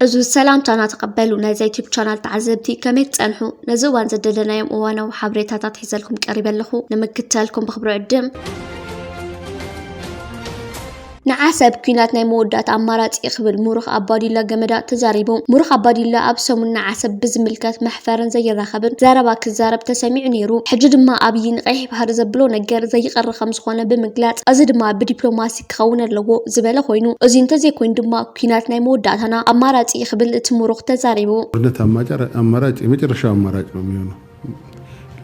أزو السلام تانا تقبلوا ناي زي تيوب شانال تعزبتي كميت تسانحو نزوان زددنا يوم اوانو وحابريتاتا تحيزالكم قريبا لخو نمكتالكم بخبرو عدم نعاسب كينات ناي مودات أمارات يخبل مورخ أباديلا جمدا تزاريبو مورخ أباديلا أبسم نعاسب بزملكات محفرن زي الرخبن زارباك الزارب تسمع نيرو حجد ما أبين غيب هرز بلو نجار زي قر خمس خانة بمقلات أزد ما بدبلوماسي كون اللغو زبالة خوينو أزين تزي كوين دما كينات ناي مودات هنا أمارات يخبل تمورخ تزاريبو ورنت أمارات يمترشا أمارات مميونو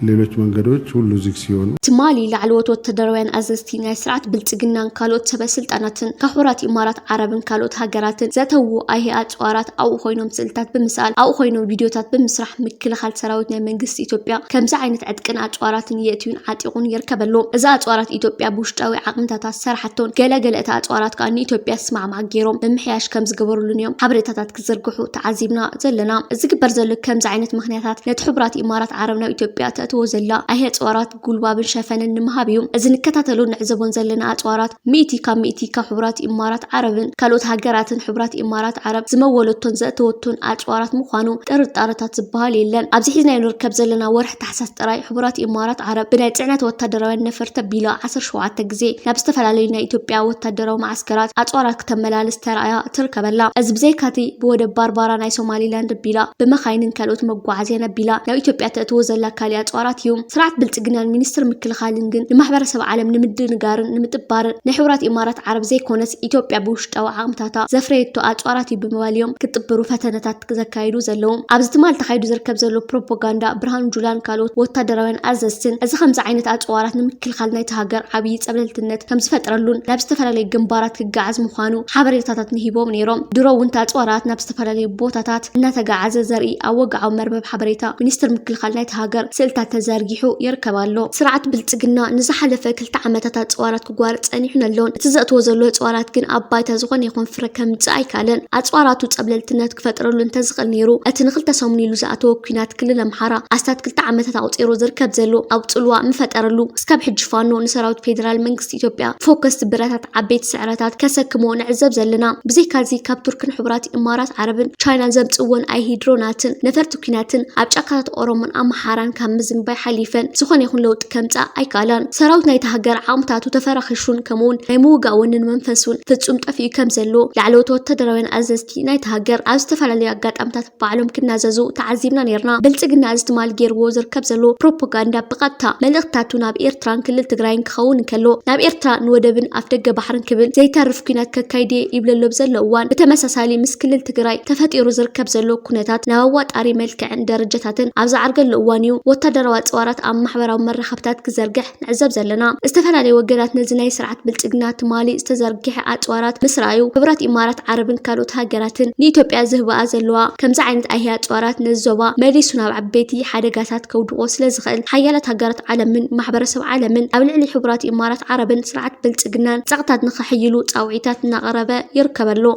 ሌሎች መንገዶች ሁሉ ዝግ ሲሆኑ ትማሊ ለዓልወት ወተደራውያን አዘዝቲ ናይ ስርዓት ብልጽግናን ካልኦት ሰበስልጣናትን ከሑራት ኢማራት ዓረብን ካልኦት ሃገራትን ዘተው አይሄ አጽዋራት አው ኮይኖም ስልታት በምሳል አው ኮይኖም ቪዲዮታት በመስራሕ ምክልኻል ሰራዊት ናይ መንግስት ኢትዮጵያ ከምዛ ዓይነት ዕጥቅን አጽዋራትን የእቲዩን ዓጢቁን ይርከበሎ እዛ አጽዋራት ኢትዮጵያ ብውሽጣዊ ዓቅምታታት ሰርሓቶን ገለገለ እታ አጽዋራት ካን ኢትዮጵያ ስማዕማዕ ገይሮም ብምሕያሽ ከም ዝገበሩልን እዮም ሓበሬታታት ክዝርግሑ ተዓዚብና ዘለና እዚ ግበር ዘሎ ከምዛ ዓይነት ምክንያታት ነቲ ሕቡራት ኢማራት ዓረብ ናብ ኢትዮጵያ وزلا أهي أصوارات قلبا بنشافن النمهابيوم إذا نكتاتلون نعزبون زلنا أصوارات ميتي كحبرات إمارات عرب كالوت هاجرات حبرات إمارات عرب زمولت تنزأتوتون أصوارات مخانو تارتات زبها ليلان أبزحنا نركب زلنا ورح تحسس تراي حبرات إمارات عرب بنات عنات وتدروا النفر تبيلا 10 شوعات تجزي نبستفل علينا إثيوبيا وتدروا معسكرات أصوارات كتملا لسترايا تركب الله أزبزيكاتي بود باربارا ناي سومالي لاند بيلا بمخاين كالوت مجوعزين بيلا لو إثيوبيا تتوزلا كالي أصوارات يوم سرعت بلتقنا المينستر مكلخالن جن لمحبرسب عالم نمد نقارن نمتبارن نحورات إمارات عرب زي كونس إثيوبيا بوشت أو عامتاتا زفريتو أصواراتي بمواليوم كتبرو فتنتات زكايدو زلوم أبزتمال تخايدو زركب زلو بروباغندا برهان جولان كالوت وتدروين أزستن إذا خمس عينة أصوارات نمكلخالنا يتهاجر عبيد قبلتنت خمس فترلون نبستفرالي جنبارات كجعز مخانو حبريتات نهيبوم نيروم درو وانت أصوارات نبستفرالي بوتاتات نتجعز زري أو وقعوا مربب حبريتا مينستر مكلخالنا يتهاجر سلتا تزارجحو يركبالو سرعت بلتقنا نزحلفه كلتا عمتات أصوارات كغوار تصنيحنا اللون تزأتو زلو أصوارات كن أبايتا زغن يكون فركم تزاي كالن أصواراتو تقبلتنت كفترلون تزغل نيرو أتنخل تسومني لزأتو كينات كل لمحارة أستات كلتا عمتات أوطيرو زركب زلو أو تقلوا مفترلو سكاب حجفانو نسراوت فيدرال منكس إثيوبيا فوكس براتات عبيت سعراتات كسكمو نعزب زلنا بزي كازي كاب تركن حبرات إمارات عربن تشاينا زبطون أي هيدروناتن نفرتو كيناتن أبجاكات أورومن أمحاران كامزن باي حليفن سخون يكون لو تكمتا أي كالان سراوت ناي تهجر عامتاتو تفرخشون كمون ناي موقعون منفسون تتصوم تفي كم زلو لعلوت وتدروين أززتي ناي تهجر عاوز تفعلي أجات أمتات بعلم كنا زازو تعزيبنا نيرنا بلتقنا أزتمال جير وزر كبزلو بروباغندا بقطع ملقتاتو ناب إيرتران كل تجرين خون كلو ناب إيرتران نودبن أفتق بحرن كبل زي تعرف كينات ككايدي يبل لبزل وان بتمسسالي مسكل التجري تفتي روزر كبزلو كنتات نوات أري ملك عند درجتاتن عاوز عرقل لوانيو وتدروات أصوارات أم محبرة مرخبتات كزرجح نعزب زلنا استفعل وجرات نزناي سرعة بلتقنات مالي استزرجح أصوارات مسرايو خبرات إمارات عرب كانوا تهاجراتن نيتوبيا زهوا أزلوا كم زعينت أيها أصوارات نزوا ماليسونا بعبيتي حركات كود وصل زغل حيالة هاجرات عالم من محبرة سو عالم من قبل علي خبرات إمارات عرب سرعة بلتقنان سقطت نخحيلو تعويتات نغربة يركبلو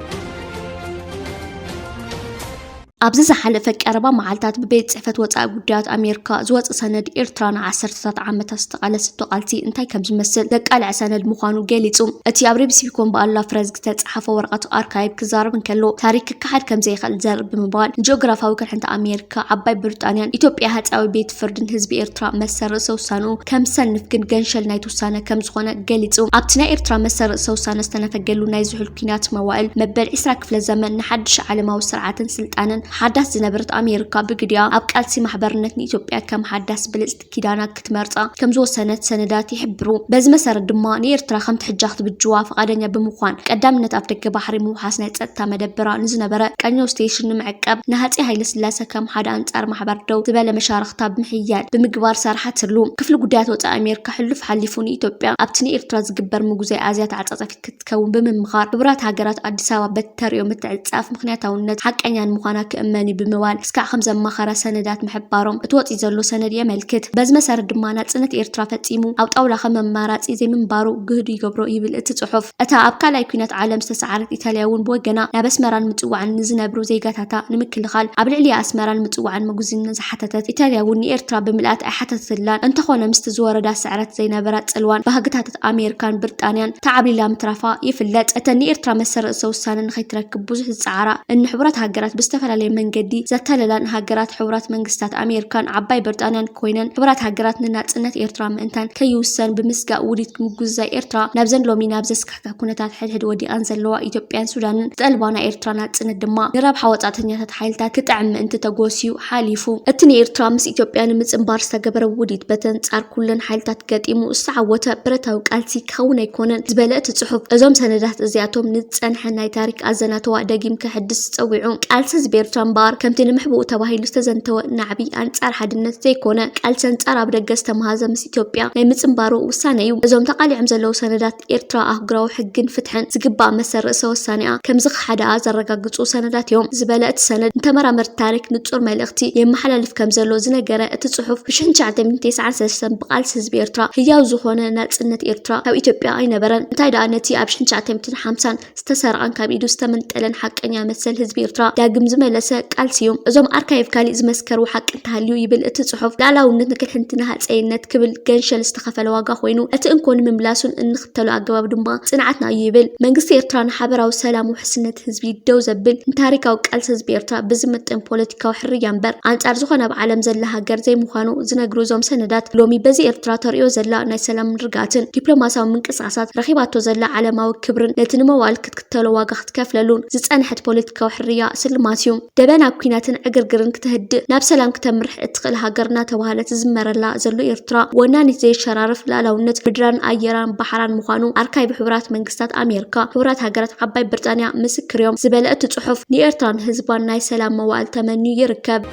أبزز حلفك أربع معلتات ببيت صحفة واتساب قدرات أمريكا زوات سند إيرتران عسرتات عامة استقالة ستقالتي انتاي كم جمسل لك على سند مخانو قاليتهم أتي أبري بسيكون بألا فرزق تتصحف ورقة أركايب كزارب نكلو تاريخ كحد كم زي خل زارب بمبال جغرافا وكل حنت أمريكا عباي بريطانيا إثيوبيا هتساوي بيت فردن حزب إيرترا مسر سوسانو كم سنة كن جنشل نايتو سنة كم زخونة قاليتهم أبتنا إيرترا مسر سوسانة استنفجلو نايزحو الكينات موائل مبال إسراك في الزمن نحدش على ما وسرعات سلطانا حدث زنبرت أمريكا بقديا أبقالسي محبرنتني إثيوبيا كم حدث بلست كيدانا كتمرصا كم زو سندات يحبرو بز مسر الدمان إيرترا خمت حجاخت بالجواف غادنيا بمخوان قدامنا تفتك بحري موحاسنا يتصتا مدبرا نزنبرا كانيو ستيشن معقب نهاتي هاي لسلاسة كم حدا انصار محبر دو زبالة مشارختا بمحيال بمقبار سارحات سلوم كفل قدات وطا أمريكا حلف حلفوني إثيوبيا أبتني إيرترا زقبر مقوزي آزيات عطاطا في كتكون بممغار ببرات هاجرات أدساوا بتر يوم متعلصاف مخنياتا ونت حق أنيان مخانا ክእመን ብምባል እስካዕ ከም ዘማኸረ ሰነዳት ምሕባሮም እትወፂ ዘሎ ሰነድ የመልክት በዚ መሰረት ድማ ናጽነት ኤርትራ ፈጺሙ ኣብ ጣውላ ከም መማራጺ ዘይምንባሩ ግህዱ ይገብሮ ይብል እቲ ጽሑፍ እታ ኣብ ካልኣይ ኩናት ዓለም ዝተሰዓረት ኢጣልያ እውን ብወገና ናብ ኣስመራን ምጽዋዕን ዝነብሩ ዜጋታታ ንምክልኻል ኣብ ልዕሊ ኣስመራን ምጽዋዕን መጉዝን ዝሓተተት ኢጣልያ እውን ኤርትራ ብምልኣት ኣይሓተተላን እንተኾነ ምስቲ ዝወረዳ ስዕረት ዘይነበራ ጽልዋን ባህግታት ኣሜሪካን ብሪጣንያን ተዓብሊላ ምትራፋ ይፍለጥ እተን ኤርትራ መሰረተ ውሳነ ንኸይትረክብ ብዙሕ ዝጻዕራ እን ሕቡራት ሃገራት ብዝተፈላለየ መንገዲ ዘተለላን ሃገራት ሕቡራት መንግስታት ኣሜሪካን ዓባይ ብሪጣንያን ኮይነን ሕቡራት ሃገራት ንናጽነት ኤርትራ ምእንታን ከይውሰን ብምስጋእ ውዲት ምጉዛይ ኤርትራ ናብ ዘን ሎሚ ናብ ዘስካሕካ ኩነታት ሕድሕድ ወዲኣን ዘለዋ ኢትዮጵያን ሱዳንን ዝጠልባና ኤርትራ ናጽነት ድማ ንረብሓ ወጻእተኛታት ሓይልታት ክጥዕም ምእንቲ ተጎሲዩ ሓሊፉ እቲ ንኤርትራ ምስ ኢትዮጵያ ንምጽንባር ዝተገበረ ውዲት በተንጻር ኩለን ሓይልታት ገጢሙ ዝተዓወተ ብረታዊ ቃልሲ ክኸውን ኣይኮነን ዝበለ እቲ ጽሑፍ እዞም ሰነዳት እዚኣቶም ንጸንሐ ናይ ታሪክ ኣዘናተዋ ደጊም ከሕድስ ፀዊዑ ቃልሲ ኤርትራ እምበር ከምቲ ንምሕቡኡ ተባሂሉ ዝተዘንተወ ናዕቢ አንጻር ሓድነት ዘይኮነ ቃልሲ አንጻር ኣብ ደገ ዝተመሃዘ ምስ ኢትዮጵያ ናይ ምጽንባሩ ውሳነ እዩ እዞም ተቃሊዖም ዘለው ሰነዳት ኤርትራ ኣህጉራዊ ሕግን ፍትሕን ዝግባእ መሰረሰ ውሳኔኣ ከም ዝሓደኣ ዘረጋግጹ ሰነዳት እዮም ዝበለ እቲ ሰነድ እንተመራመርቲ ታሪክ ንጹር መልእኽቲ የመሓላልፍ ከም ዘሎ ዝነገረ እቲ ጽሑፍ ብ1993 ብቃልሲ ህዝቢ ኤርትራ ህያው ዝኾነ ናጽነት ኤርትራ ካብ ኢትዮጵያ ኣይነበረን እንታይ ደኣ ነቲ ኣብ 1950 ዝተሰርቀን ካብ ኢዱ ዝተመንጠለን ሓቀኛ መሰል ህዝቢ ኤርትራ ዳግም ዝመለሰ ቃልሲ እዮም እዞም ኣርካይቭ ካሊ ዝመስከሩ ሓቂ እንተሃልዩ ይብል እቲ ጽሑፍ ላዕላውነት ንክልሕንትና ሃፀይነት ክብል ገንሸል ዝተኸፈለ ዋጋ ኮይኑ እቲ እንኮን ምምላሱን እንክተሉ ኣገባብ ድማ ጽንዓትና ይብል መንግስቲ ኤርትራ ንሓበራዊ ሰላም ውሕስነት ህዝቢ ደው ዘብል ታሪካዊ ቃልሲ ህዝቢ ኤርትራ ብዝምጥን ፖለቲካዊ ሕርያ እምበር አንጻር ዝኾነ ብዓለም ዘላ ሃገር ዘይምዃኑ ዝነግሩ እዞም ሰነዳት ሎሚ በዚ ኤርትራ ተርእዮ ዘላ ናይ ሰላም ርጋትን ዲፕሎማሲያዊ ምንቅስቃሳት ረኺባቶ ዘላ ዓለማዊ ክብርን ነቲ ንመዋል ክትክተሎ ዋጋ ክትከፍለሉን ዝጸንሐት ፖለቲካዊ ሕርያ ስልማት እዩ ደበና ኩናትን ዕግርግርን ክትህድእ ናብ ሰላም ክትምርሕ እትኽእል ሃገርና ተባሃለት ዝመረላ ዘሎ ኤርትራ ወናኒት ዘይሸራርፍ ላዕላውነት ምድራን ኣየራን ባሕራን ምዃኑ ኣርካይቭ ሕቡራት መንግስታት ኣሜሪካ ሕቡራት ሃገራት ዓባይ ብሪጣንያ ምስክር እዮም ዝበለ እቲ ጽሑፍ ንኤርትራን ህዝባን ናይ ሰላም መዋዕል ተመንዩ ይርከብ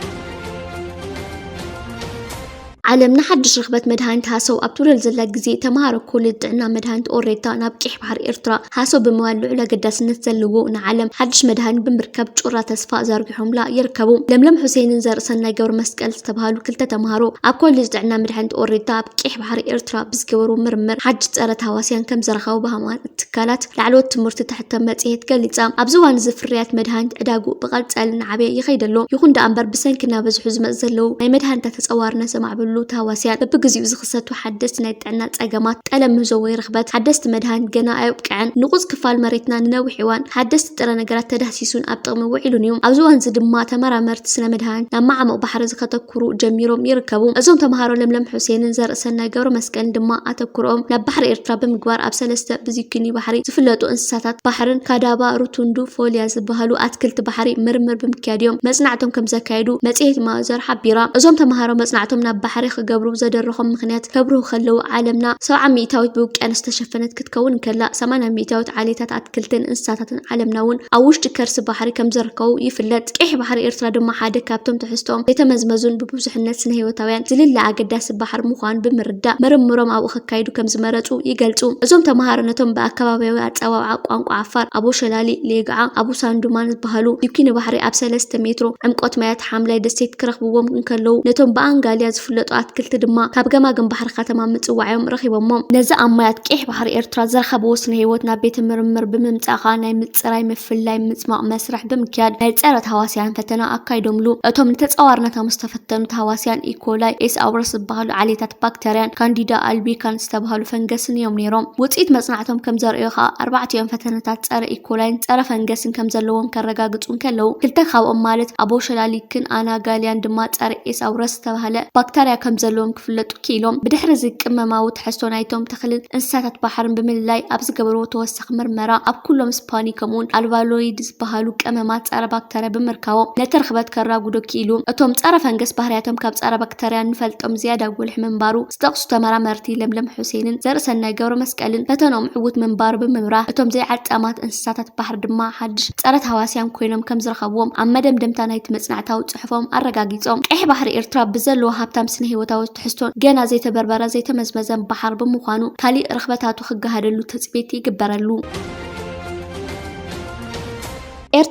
ዓለም ንሓድሽ ረኽበት መድሃኒት ሃሰው ኣብ ትውልል ዘላ ግዜ ተማሃሮ ኮሌጅ ጥዕና መድሃኒት ኦሬታ ናብ ቂሕ ባሕሪ ኤርትራ ሃሰው ብምባል ልዑል ኣገዳስነት ዘለዎ ንዓለም ሓድሽ መድሃኒት ብምርካብ ጩራ ተስፋ ዘርጊሖምላ ይርከቡ ለምለም ሁሴንን ዘርእሰናይ ገብረ መስቀል ዝተባሃሉ ክልተ ተማሃሮ ኣብ ኮሌጅ ጥዕና መድሃኒት ኦሬታ ኣብ ቂሕ ባሕሪ ኤርትራ ብዝገበሩ ምርምር ሓድሽ ፀረ ተሃዋስያን ከም ዘረኸቡ ብሃማን ትካላት ላዕለዎት ትምህርቲ ተሕተም መጽሔት ገሊጻ ኣብ ዝዋን ዝፍርያት መድሃኒት ዕዳጉ ብቐጻልን ዓበየ ይኸይደሎ ይኹን ዳ እምበር ብሰንኪና በዝሑ ዝመጽ ዘለው ናይ መድሃኒታት ተጸዋርነ ሰማዕብሉ ታዋስያን በብግዚኡ ዝኽሰቱ ሓደስቲ ናይ ጥዕና ጸገማት ጠለም ምህዞ ወይ ረኽበት ሓደስቲ መድሃኒት ገና ኣይብቅዐን ንቑጽ ክፋል መሬትና ንነዊሕ እዋን ሓደስቲ ጥረ ነገራት ተዳሲሱን ኣብ ጥቕሚ ውዒሉን እዮም ኣብዚ እዋን ድማ ተመራመርቲ ስነ መድሃኒት ናብ ማዕሞቕ ባሕሪ ዝኸተኩሩ ጀሚሮም ይርከቡ እዞም ተምሃሮ ለምለም ሁሴንን ዘርእሰናይ ገብረ መስቀልን ድማ ኣተኩሮም ናብ ባሕሪ ኤርትራ ብምግባር ኣብ ሰለስተ ብዚኪኒ ባሕሪ ዝፍለጡ እንስሳታት ባሕርን ካዳባ ሩቱንዱ ፎሊያ ዝበሃሉ ኣትክልቲ ባሕሪ ምርምር ብምክያድዮም መጽናዕቶም ከም ዘካየዱ መጽሔት ማዘር ሓቢራ እዞም ተምሃሮ መጽናዕቶም ናብ ባሕሪ ክገብሩ ዘደረኹም ምኽንያት ከብሩ ከለው ዓለምና 70 ሚእታዊት ብውቅያኖስ ተሸፈነት ክትከውን ከላ 80 ሚእታዊት ዓሌታት ኣትክልትን እንስሳታትን ዓለምና እውን ኣብ ውሽጢ ከርሲ ባሕሪ ከም ዝርከቡ ይፍለጥ ቂሕ ባሕሪ ኤርትራ ድማ ሓደ ካብቶም ትሕዝቶም የተመዝመዙን ብብዙሕነት ስነ ህይወታውያን ዝልለ ኣገዳሲ ባሕሪ ምዃኑ ብምርዳእ ምርምሮም ኣብኡ ከካይዱ ከም ዝመረፁ ይገልጹ እዞም ተምሃሮ ነቶም ብኣከባቢያዊ ኣፀዋውዓ ቋንቋ ዓፋር ኣቦ ሸላሊ ሌግዓ ኣቡ ሳንዱማን ዝበሃሉ ዩኪኒ ባሕሪ ኣብ 3 ሜትሮ ዕምቆት ማያት ሓምላይ ደሴት ክረኽብዎም እንከለው ነቶም ብኣንጋልያ ዝፍለጡ ኣትክልቲ ድማ ካብ ገማግም ባሕሪ ከተማ ምጽዋዕዮም ረኺቦሞም ነዚ ኣማያት ቂሕ ባሕሪ ኤርትራ ዘረኸብዎ ስነ ህይወት ናብ ቤተ ምርምር ብምምጻኻ ናይ ምጽራይ ምፍላይ ምጽማቕ መስርሕ ብምክያድ ናይ ፀረ ተሃዋስያን ፈተና ኣካይዶምሉ እቶም ንተጻዋርነቶም ዝተፈተኑ ተሃዋስያን ኢኮላይ ኤስ ኣውረስ ዝበሃሉ ዓሌታት ባክተርያን ካንዲዳ ኣልቢካን ዝተባሃሉ ፈንገስን እዮም ነይሮም ውጽኢት መጽናዕቶም ከም ዘርእዮ ኸ ኣርባዕቲኦም ፈተነታት ፀረ ኢኮላይን ፀረ ፈንገስን ከም ዘለዎም ከረጋግጹን ከለው ክልተ ካብኦም ማለት ኣቦ ሸላሊክን ኣናጋልያን ድማ ፀረ ኤስ ኣውረስ ዝተባሃለ ባክተርያ ከም ዘለዎም ክፍለጡ ኪሎም ብድሕሪ ዝቅመማዊ ትሕዝቶ ናይቶም ተኽልን እንስሳታት ባሕርን ብምልላይ ኣብ ዝገበርዎ ተወሳኺ ምርመራ ኣብ ኩሎም ስፓኒ ከምኡውን ኣልቫሎይድ ዝበሃሉ ቀመማት ፀረ ባክተርያ ብምርካቦም ነቲ ርኽበት ከራጉዶ ኪኢሉ እቶም ፀረ ፈንገስ ባህርያቶም ካብ ፀረ ባክተርያ ንፈልጦም ዝያዳ ጉልሕ ምንባሩ ዝጠቕሱ ተመራመርቲ ለምለም ሁሴንን ዘርእሰናይ ገብረ መስቀልን ፈተኖም ዕዉት ምንባሩ ብምብራህ እቶም ዘይዓጠማት እንስሳታት ባሕሪ ድማ ሓድሽ ፀረ ተሃዋስያን ኮይኖም ከም ዝረኸብዎም ኣብ መደምደምታ ናይቲ መጽናዕታዊ ጽሑፎም ኣረጋጊጾም ቂሕ ባሕሪ ኤርትራ ብዘለዎ ሃብታም ስነ ህይወታዊ ትሕዝቶን ገና ዘይተበርበረ ዘይተመዝመዘን ባሕር ብምዃኑ ካሊእ ረኽበታቱ ክገሃደሉ ተጽቤት ይግበረሉ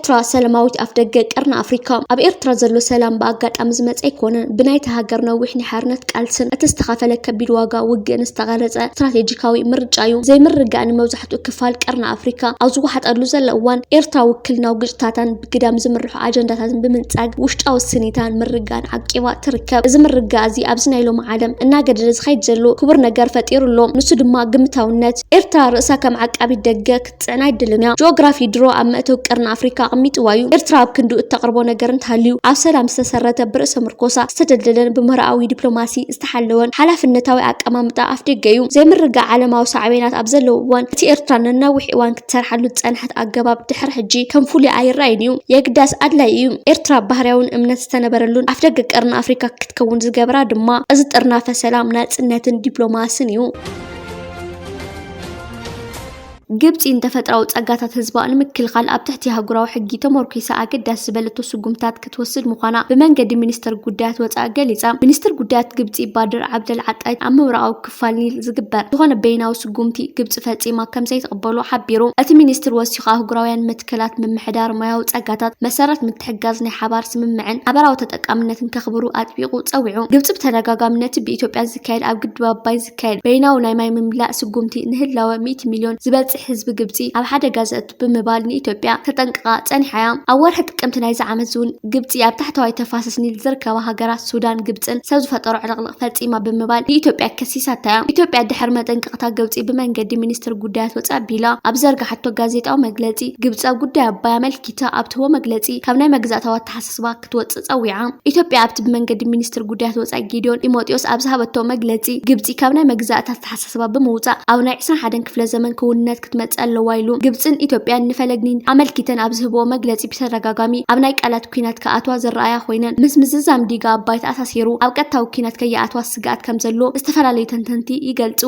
ኤርትራ ሰላማዊት ኣፍደገ ቀርና ኣፍሪካ ኣብ ኤርትራ ዘሎ ሰላም ብኣጋጣሚ ዝመፀ ኣይኮነን ብናይቲ ሃገር ነዊሕ ንሓርነት ቃልስን እተስተኻፈለ ከቢድ ዋጋ ውግእን ዝተቐረፀ ስትራቴጂካዊ ምርጫ እዩ ዘይምርጋእ ንመብዛሕትኡ ክፋል ቀርና ኣፍሪካ ኣብ ዝወሓጠሉ ዘሎ እዋን ኤርትራ ውክልናዊ ግጭታትን ብግዳም ዝምርሑ ኣጀንዳታትን ብምንፃግ ውሽጣዊ ስኒታን ምርጋን ዓቂባ ትርከብ እዚ ምርጋእ እዚ ኣብዚ ናይ ሎሚ ዓለም እናገደደ ዝኸይድ ዘሎ ክቡር ነገር ፈጢሩሎም ንሱ ድማ ግምታውነት ኤርትራ ርእሳ ከም ዓቃቢ ደገ ክትፅዕና ይድልን እያ ጂኦግራፊ ድሮ ኣብ መእተዊ ቀርና ኣፍሪካ ኣሚጥዋ እዩ ኤርትራ ኣብ ክንዱ እተቕርቦ ነገር እንተሃልዩ ኣብ ሰላም ዝተሰረተ ብርእሰ ምርኮሳ ዝተደልደለን ብምርኣዊ ዲፕሎማሲ ዝተሓለወን ሓላፍነታዊ ኣቀማምጣ ኣፍደገ እዩ ዘይምርጋእ ዓለማዊ ሳዕቤናት ኣብ ዘለዎ እዋን እቲ ኤርትራ ነናዊሕ እዋን ክትሰርሓሉ ዝፀንሐት ኣገባብ ድሕሪ ሕጂ ከም ፍሉይ ኣይረኣይን እዩ የግዳስ ኣድላይ እዩ ኤርትራ ባህርያውን እምነት ዝተነበረሉን ኣፍደገ ቀርና ኣፍሪካ ክትከውን ዝገብራ ድማ እዚ ጥርናፈ ሰላም ናጽነትን ዲፕሎማስን እዩ ግብጽ ተፈጥራዊ ጸጋታት ህዝባ ንምክልኻል ኣብ ትሕቲ ሃገራዊ ሕጊ ተመርኩሳ ኣገዳሲ ዝበለቶ ስጉምታት ክትወስድ ምዃና ብመንገዲ ሚኒስትር ጉዳያት ወጻኢ ገሊጻ ሚኒስትር ጉዳያት ግብጽ ባድር ዓብደል ዓጣይ ኣብ ምብራቃዊ ክፋል ኒል ዝግበር ዝኾነ በይናዊ ስጉምቲ ግብጽ ፈጺማ ከም ዘይተቐበሉ ሓቢሩ እቲ ሚኒስትር ወሲኹ ሃገራውያን መትከላት ምምሕዳር ማያዊ ጸጋታት መሰረት ምትሕጋዝ ናይ ሓባር ስምምዕን ሓበራዊ ተጠቃምነትን ከኽብሩ ኣጥቢቑ ጸዊዑ ግብጽ ብተደጋጋምነት ብኢትዮጵያ ዝካየድ ኣብ ግድብ ኣባይ ዝካየድ በይናዊ ናይ ማይ ምምላእ ስጉምቲ ንህላወ 100 ሚልዮን ዝበጽሕ ህዝቢ ግብጽ ኣብ ሓደጋ ዘእቱ ብምባል ንኢትዮጵያ ተጠንቅቃ ጸኒሓያ ኣብ ወርሒ ጥቅምቲ ናይ ዝዓመት ዙን ግብጽ ኣብ ታሕተዋይ ተፋሰስ ኒል ዝርከባ ሃገራት ሱዳን ግብጽን ሰብ ዝፈጠሮ ዕልቕልቕ ፈጺማ ብምባል ንኢትዮጵያ ከሲሳታ ኢትዮጵያ ድሕሪ መጠንቅቕታ ግብጽ ብመንገዲ ሚኒስትር ጉዳያት ወጻኢ ቢላ ኣብ ዘርጋሕቶ ጋዜጣዊ መግለጺ ግብጽ ኣብ ጉዳይ ኣባይ ኣመልኪታ ኣብ ትህቦ መግለጺ ካብ ናይ መግዛእታዊ ኣተሓሳስባ ክትወፅእ ጸዊዓ ኢትዮጵያ ኣብቲ ብመንገዲ ሚኒስትር ጉዳያት ወጻኢ ጊድዮን ጢሞቴዎስ ኣብ ዝሃበቶ መግለጺ ግብጽ ካብ ናይ መግዛእታ ኣተሓሳስባ ብምውጻእ ኣብ ናይ 21 ክፍለ ዘመን ክውንነት ክትመጽእ ኣለዋ ኢሉ ግብጽን ኢትዮጵያን ንፈለግኒን ኣመልኪተን ኣብ ዝህቦ መግለጺ ብተደጋጋሚ ኣብ ናይ ቃላት ኩናት ከኣትዋ ዝረኣያ ኮይነን ምስ ምዝዛም ዲጋ ኣባይ ተኣሳሲሩ ኣብ ቀጥታዊ ኩናት ከይኣትዋ ስጋኣት ከም ዘሎ ዝተፈላለዩ ተንተንቲ ይገልጹ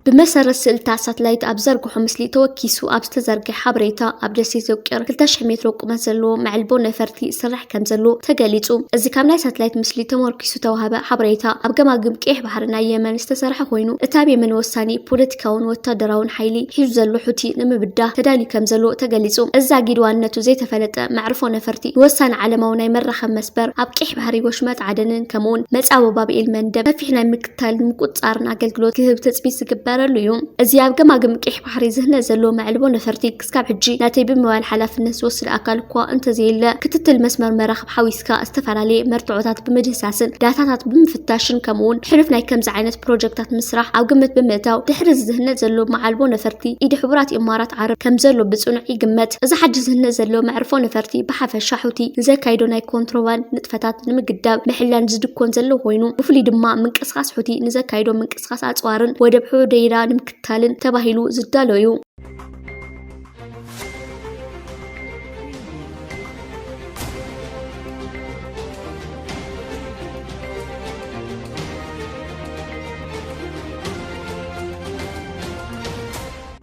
بمسار السلطة ساتلايت أبزرقو مسلي توكيسو أبستزرق حبريتا أبدسي زوكر 2000 متر قمة زلو مع البون فرتي سرح كم زلو تقاليتو إذا كاملاي ساتلايت مسلي تمركيسو توهبا حبريتا أبقما قمكيح بحرنا يمن استسرح خوينو التابع من وساني بوليتيكاون وتدراون حيلي حيو زلو حوتي نمبدا تدالي كم زلو تقاليتو إذا قيدوانتو زي تفلت معرفو نفرتي وسان على موناي مرة خمس بر أبكيح بحري وشمات عدنن كمون متعاو باب المندب ففيحنا مكتال مكوت صارنا قلقلوت كذب تسبيس اليوم أزياب جماعة مكيح بحري زهنا زلوا معلبون نفرتي كسكاب حجي ناتي بموال حلاف الناس وصل أكل قوا أنت زي لا كتت المسمر مرخ بحويسكا استفعل عليه مرتعوتات بمجساسن داتات بمفتاشن كمون حرفنا كم زعينة بروجكتات مسرح أو قمت بمتاو تحرز زهنا زلوا معلبون نفرتي إيدي حبرات إمارات عرب كم زلوا بتصنعي قمت إذا حد زهنا زلوا معرفون نفرتي بحف الشحوتي زي كايدونا كونتروان نتفتات نمقدام محلان زدكون زلوا هوينو وفلي دماء من قصاص حوتي نزا كايدو من قصاص أسوارن ودبحو ديران مكتالن تباهيلو زدالويو